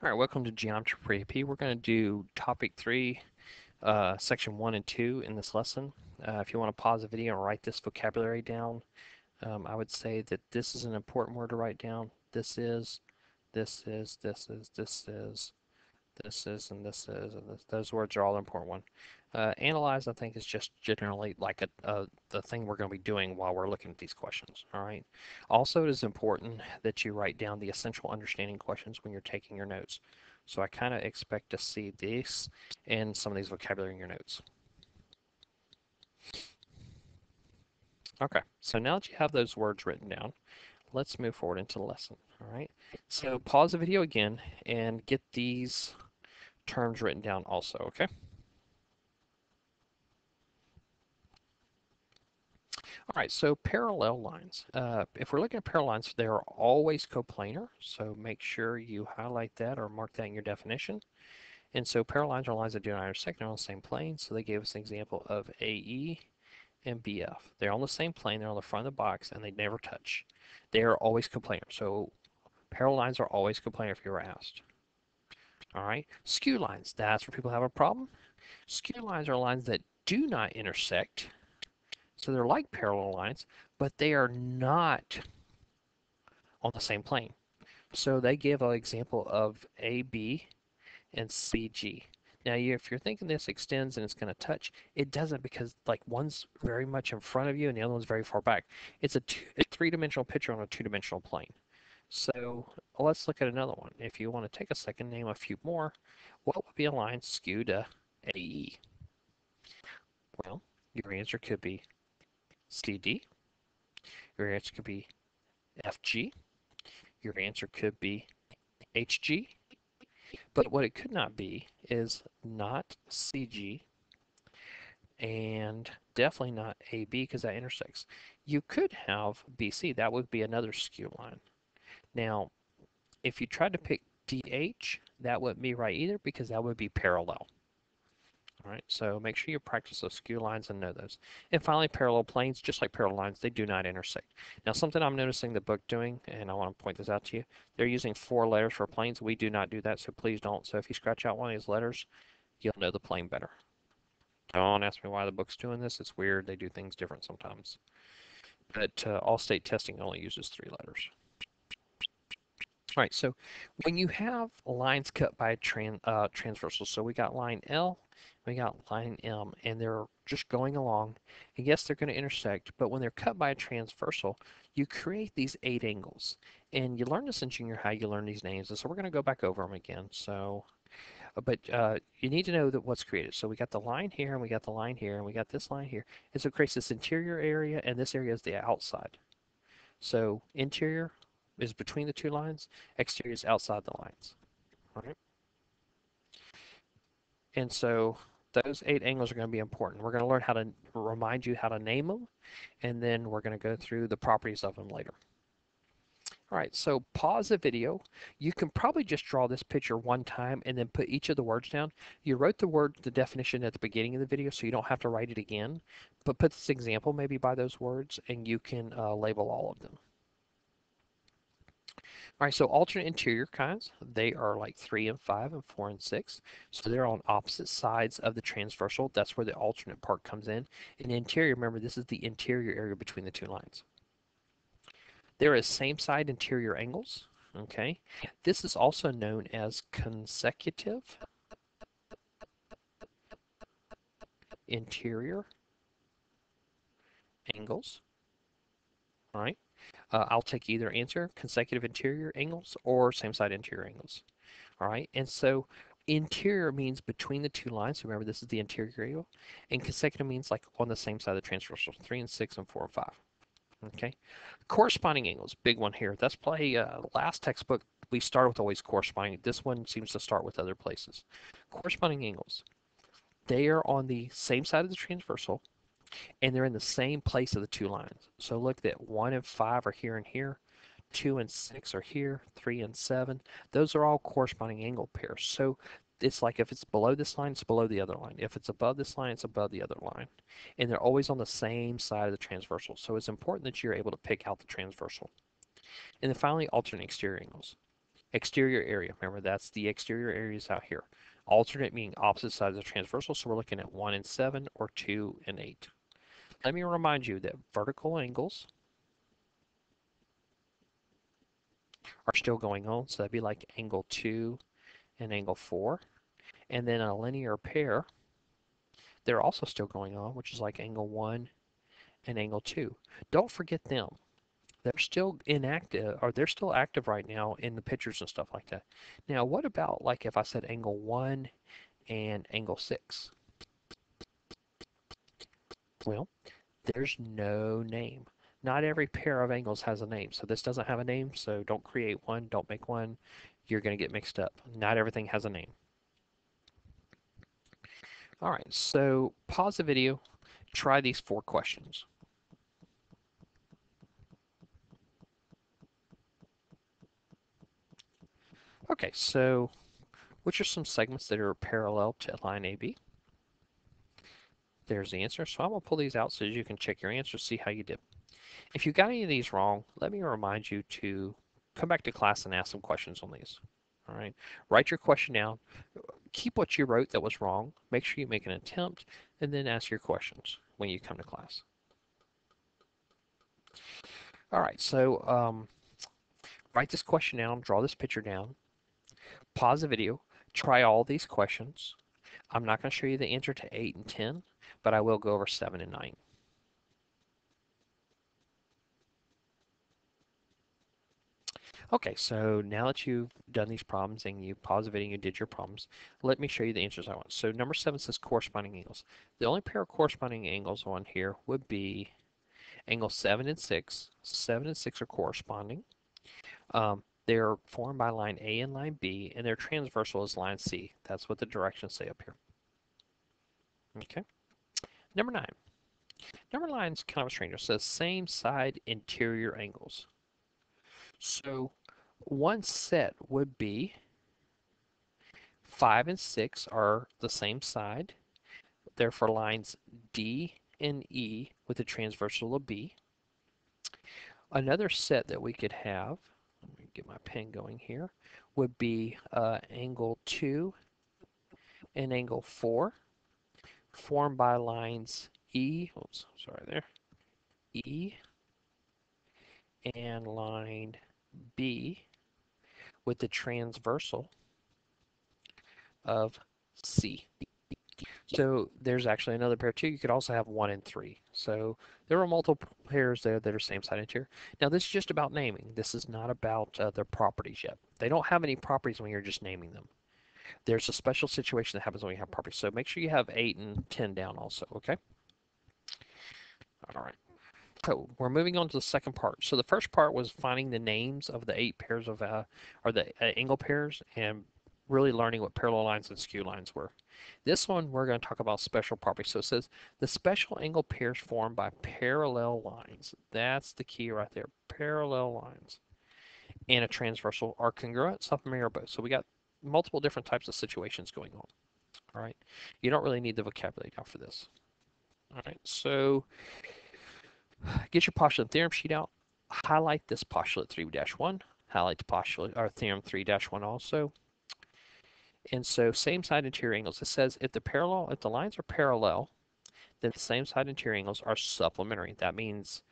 All right, welcome to Geometry AP. We're going to do topic 3, section 1 and 2 in this lesson. If you want to pause the video and write this vocabulary down, I would say that this is an important word to write down. This is, this is, this is, this is, this is, and this is, and this. Those words are all important one. Analyze, I think, is just generally like the thing we're going to be doing while we're looking at these questions. All right. Also, it is important that you write down the essential understanding questions when you're taking your notes. So I kind of expect to see this and some of these vocabulary in your notes. Okay, so now that you have those words written down, let's move forward into the lesson. All right. So pause the video again and get these terms written down also. Okay. All right, so parallel lines. If we're looking at parallel lines, they are always coplanar, so make sure you highlight that or mark that in your definition. And so parallel lines are lines that do not intersect, they're on the same plane, so they gave us an example of AE and BF. They're on the same plane, they're on the front of the box, and they never touch. They are always coplanar, so parallel lines are always coplanar if you were asked. All right, skew lines, that's where people have a problem. Skew lines are lines that do not intersect, so they're like parallel lines, but they are not on the same plane. So they give an example of AB and CG. Now, if you're thinking this extends and it's going to touch, it doesn't because like one's very much in front of you and the other one's very far back. It's a three-dimensional picture on a two-dimensional plane. So let's look at another one. If you want to take a second, name a few more, what would be a line skewed to AE? Well, your answer could be CD. Your answer could be FG. Your answer could be HG. But what it could not be is not CG and definitely not AB because that intersects. You could have BC. That would be another skew line. Now, if you tried to pick DH, that wouldn't be right either because that would be parallel. All right, so make sure you practice those skew lines and know those. And finally, parallel planes, just like parallel lines, they do not intersect. Now, something I'm noticing the book doing, and I want to point this out to you, they're using 4 letters for planes. We do not do that, so please don't. So if you scratch out one of these letters, you'll know the plane better. Don't ask me why the book's doing this. It's weird. They do things different sometimes. But all-state testing only uses 3 letters. All right, so when you have lines cut by transversals, so we got line L, we got line M, and they're just going along, and yes, they're going to intersect, but when they're cut by a transversal, you create these 8 angles. And you learn this in junior high, you learn these names, and so we're going to go back over them again. So, but you need to know that what's created. So we got the line here, and we got the line here, and we got this line here. And so it creates this interior area, and this area is the outside. So interior is between the 2 lines, exterior is outside the lines. All right. And so those 8 angles are going to be important. We're going to learn how to remind you how to name them, and then we're going to go through the properties of them later. All right, so pause the video. You can probably just draw this picture one time and then put each of the words down. You wrote the definition at the beginning of the video, so you don't have to write it again. But put this example maybe by those words, and you can label all of them. All right, so alternate interior kinds, they are like 3 and 5 and 4 and 6. So they're on opposite sides of the transversal. That's where the alternate part comes in. In the interior, remember, this is the interior area between the 2 lines. There is same side interior angles. Okay, this is also known as consecutive interior angles. All right, I'll take either answer, consecutive interior angles or same side interior angles. All right, and so interior means between the 2 lines. So remember, this is the interior area, and consecutive means like on the same side of the transversal, 3 and 6 and 4 and 5. Okay, corresponding angles, big one here. That's probably last textbook we started with always corresponding. This one seems to start with other places. Corresponding angles, they are on the same side of the transversal, and they're in the same place of the 2 lines. So look that 1 and 5 are here and here, 2 and 6 are here, 3 and 7. Those are all corresponding angle pairs. So it's like if it's below this line, it's below the other line. If it's above this line, it's above the other line. And they're always on the same side of the transversal. So it's important that you're able to pick out the transversal. And then finally, alternate exterior angles. Exterior area, remember that's the exterior areas out here. Alternate meaning opposite sides of transversal, so we're looking at 1 and 7 or 2 and 8. Let me remind you that vertical angles are still going on, so that'd be like angle 2 and angle 4. And then a linear pair, they're also still going on, which is like angle 1 and angle 2. Don't forget them. They're still inactive, or they're still active right now in the pictures and stuff like that. Now, what about like if I said angle 1 and angle 6? Well, there's no name. Not every pair of angles has a name. So this doesn't have a name, so don't create one, don't make one. You're going to get mixed up. Not everything has a name. All right, so pause the video, try these 4 questions. Okay, so which are some segments that are parallel to line AB? There's the answer. So I'm going to pull these out so you can check your answers, see how you did. If you got any of these wrong, let me remind you to come back to class and ask some questions on these. All right, write your question down. Keep what you wrote that was wrong. Make sure you make an attempt, and then ask your questions when you come to class. All right, so write this question down, draw this picture down, pause the video, try all these questions. I'm not going to show you the answer to 8 and 10, but I will go over 7 and 9. Okay, so now that you've done these problems and you paused the video and you did your problems, let me show you the answers I want. So number 7 says corresponding angles. The only pair of corresponding angles on here would be angle 7 and 6. 7 and 6 are corresponding. They're formed by line A and line B, and their transversal is line C. That's what the directions say up here. Okay. Number 9. Number 9 is kind of a stranger. It says same side interior angles. So one set would be 5 and 6 are the same side. They're for lines D and E with the transversal of B. Another set that we could have, let me get my pen going here, would be angle 2 and angle 4 formed by lines E, oops, sorry there, E and line B with the transversal of C. So there's actually another pair too. You could also have 1 and 3. So there are multiple pairs there that are same side interior. Now this is just about naming. This is not about their properties yet. They don't have any properties when you're just naming them. There's a special situation that happens when you have properties. So make sure you have 8 and 10 down also, okay? All right. So we're moving on to the second part. So the first part was finding the names of the 8 pairs of, or the angle pairs, and really learning what parallel lines and skew lines were. This one, we're going to talk about special properties. So it says the special angle pairs formed by parallel lines. That's the key right there. Parallel lines and a transversal are congruent, supplementary, or both. So we got multiple different types of situations going on. All right. You don't really need the vocabulary now for this. All right. So get your postulate theorem sheet out. Highlight this postulate 3-1. Highlight the postulate or theorem 3-1 also. And so same side interior angles. It says if the lines are parallel, then the same side interior angles are supplementary. That means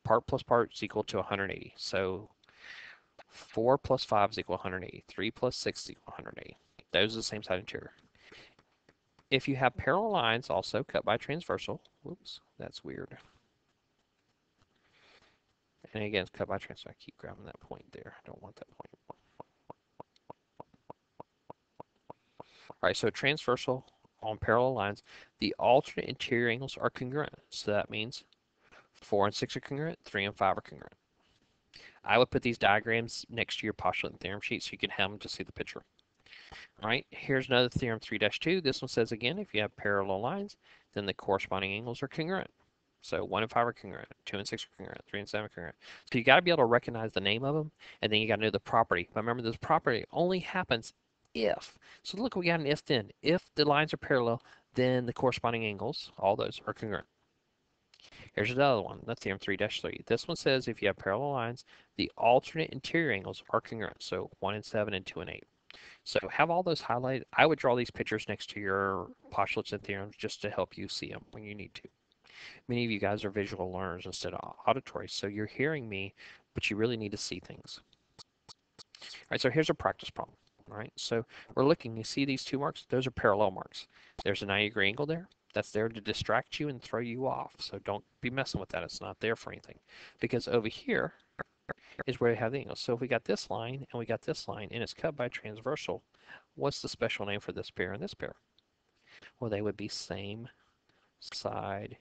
part plus part is equal to 180. So 4 plus 5 is equal to 180. 3 plus 6 is equal to 180. Those are the same side interior. If you have parallel lines also cut by transversal, whoops, that's weird. And again, it's cut by transversal. I keep grabbing that point there. I don't want that point. All right, so transversal on parallel lines, the alternate interior angles are congruent. So that means 4 and 6 are congruent, 3 and 5 are congruent. I would put these diagrams next to your postulate and theorem sheet so you can have them to see the picture. All right, here's another theorem 3-2. This one says again, if you have parallel lines, then the corresponding angles are congruent. So 1 and 5 are congruent, 2 and 6 are congruent, 3 and 7 are congruent. So you got to be able to recognize the name of them, and then you got to know the property. But remember, this property only happens if. So look, we got an if then. If the lines are parallel, then the corresponding angles, all those, are congruent. Here's another one, the theorem 3-3. This one says if you have parallel lines, the alternate interior angles are congruent. So 1 and 7 and 2 and 8. So have all those highlighted. I would draw these pictures next to your postulates and theorems just to help you see them when you need to. Many of you guys are visual learners instead of auditory, so you're hearing me, but you really need to see things. All right, so here's a practice problem. All right, so we're looking, you see these two marks? Those are parallel marks. There's a 90-degree angle there. That's there to distract you and throw you off. So don't be messing with that. It's not there for anything. Because over here is where we have the angle. So if we got this line and we got this line and it's cut by transversal, what's the special name for this pair and this pair? Well, they would be same side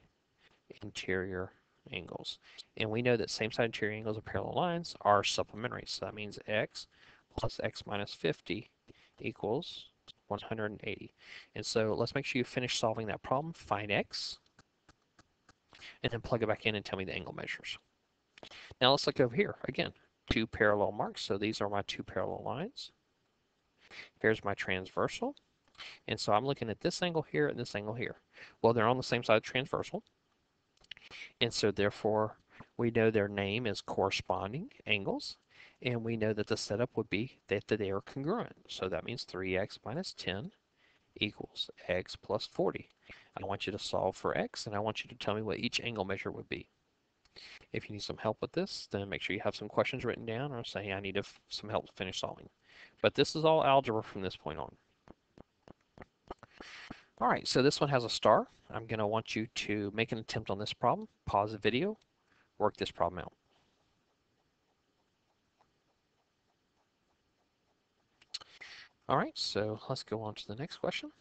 interior angles. And we know that same side interior angles of parallel lines are supplementary. So that means x plus x minus 50 equals 180. And so let's make sure you finish solving that problem. Find x, and then plug it back in and tell me the angle measures. Now let's look over here. Again, two parallel marks. So these are my two parallel lines. Here's my transversal. And so I'm looking at this angle here and this angle here. Well, they're on the same side of transversal. And so therefore, we know their name is corresponding angles. And we know that the setup would be that they are congruent. So that means 3x minus 10 equals x plus 40. I want you to solve for x, and I want you to tell me what each angle measure would be. If you need some help with this, then make sure you have some questions written down or say I need some help to finish solving. But this is all algebra from this point on. All right, so this one has a star. I'm going to want you to make an attempt on this problem, pause the video, work this problem out. All right, so let's go on to the next question.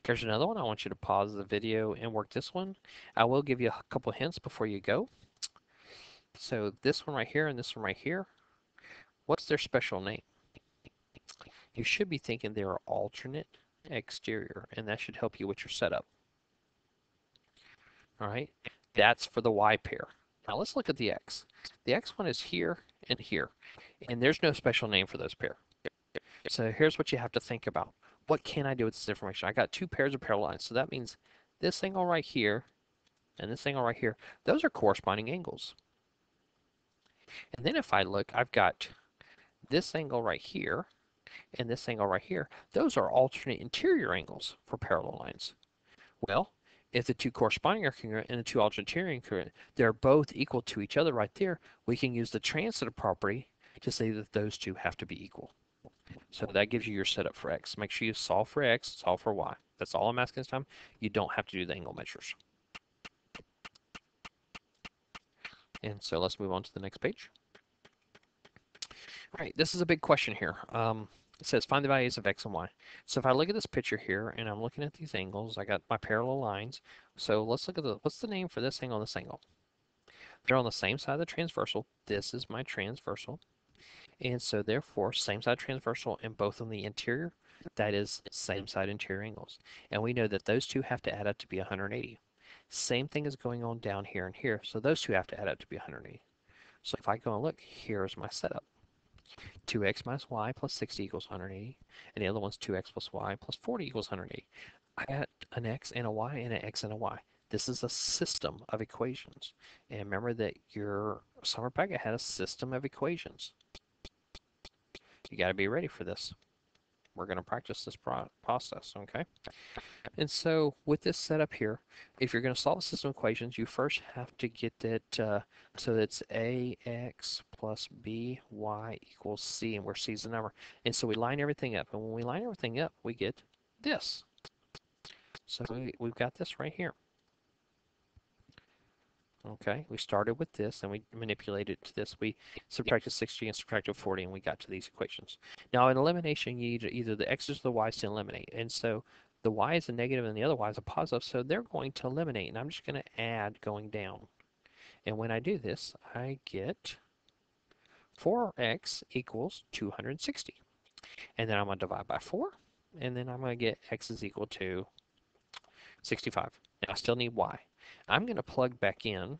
Here's another one. I want you to pause the video and work this one. I will give you a couple hints before you go. So this one right here and this one right here, what's their special name? You should be thinking they are alternate exterior, and that should help you with your setup. All right, that's for the y pair. Now let's look at the x. The x one is here and here, and there's no special name for those pair. So here's what you have to think about. What can I do with this information? I got two pairs of parallel lines, so that means this angle right here and this angle right here, those are corresponding angles. And then if I look, I've got this angle right here and this angle right here. Those are alternate interior angles for parallel lines. Well, if the two corresponding are congruent and the two alternate interior are congruent, they're both equal to each other right there. We can use the transitive property to say that those two have to be equal. So that gives you your setup for x. Make sure you solve for x, solve for y. That's all I'm asking this time. You don't have to do the angle measures. And so let's move on to the next page. All right, this is a big question here. It says find the values of x and y. So if I look at this picture here and I'm looking at these angles, I got my parallel lines. So let's look at what's the name for this angle and this angle? They're on the same side of the transversal. This is my transversal. And so therefore, same side transversal and both on the interior, that is same side interior angles. And we know that those two have to add up to be 180. Same thing is going on down here and here. So those two have to add up to be 180. So if I go and look, here's my setup. 2x minus y plus 60 equals 180. And the other one's 2x plus y plus 40 equals 180. I got an x and a y and an x and a y. This is a system of equations. And remember that your summer packet had a system of equations. You got to be ready for this. We're going to practice this process, okay? And so with this setup here, if you're going to solve a system of equations, you first have to get that, so that's ax plus by equals c, and where c is the number. And so we line everything up. And when we line everything up, we get this. So we've got this right here. Okay, we started with this and we manipulated to this. We subtracted 60 and subtracted 40 and we got to these equations. Now in elimination, you need either the x's or the y's to eliminate. And so the y is a negative and the other y is a positive, so they're going to eliminate. And I'm just going to add going down. And when I do this, I get 4x equals 260. And then I'm going to divide by 4. And then I'm going to get x is equal to 65. Now I still need y. I'm going to plug back in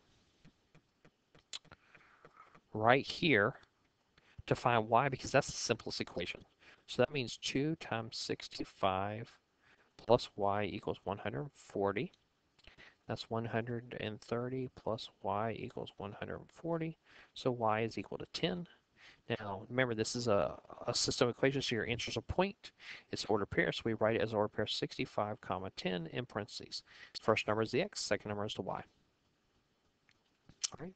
right here to find y because that's the simplest equation. So that means 2 times 65 plus y equals 140. That's 130 plus y equals 140. So y is equal to 10. Now, remember, this is a system equation, so your answer is a point. It's order pair, so we write it as order pair 65, comma 10 in parentheses. First number is the x, second number is the y. All right,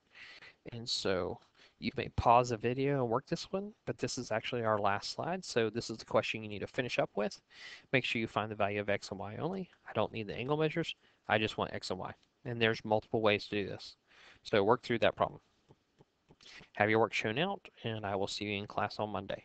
and so you may pause the video and work this one, but this is actually our last slide, so this is the question you need to finish up with. Make sure you find the value of x and y only. I don't need the angle measures. I just want x and y. And there's multiple ways to do this. So work through that problem. Have your work shown out, and I will see you in class on Monday.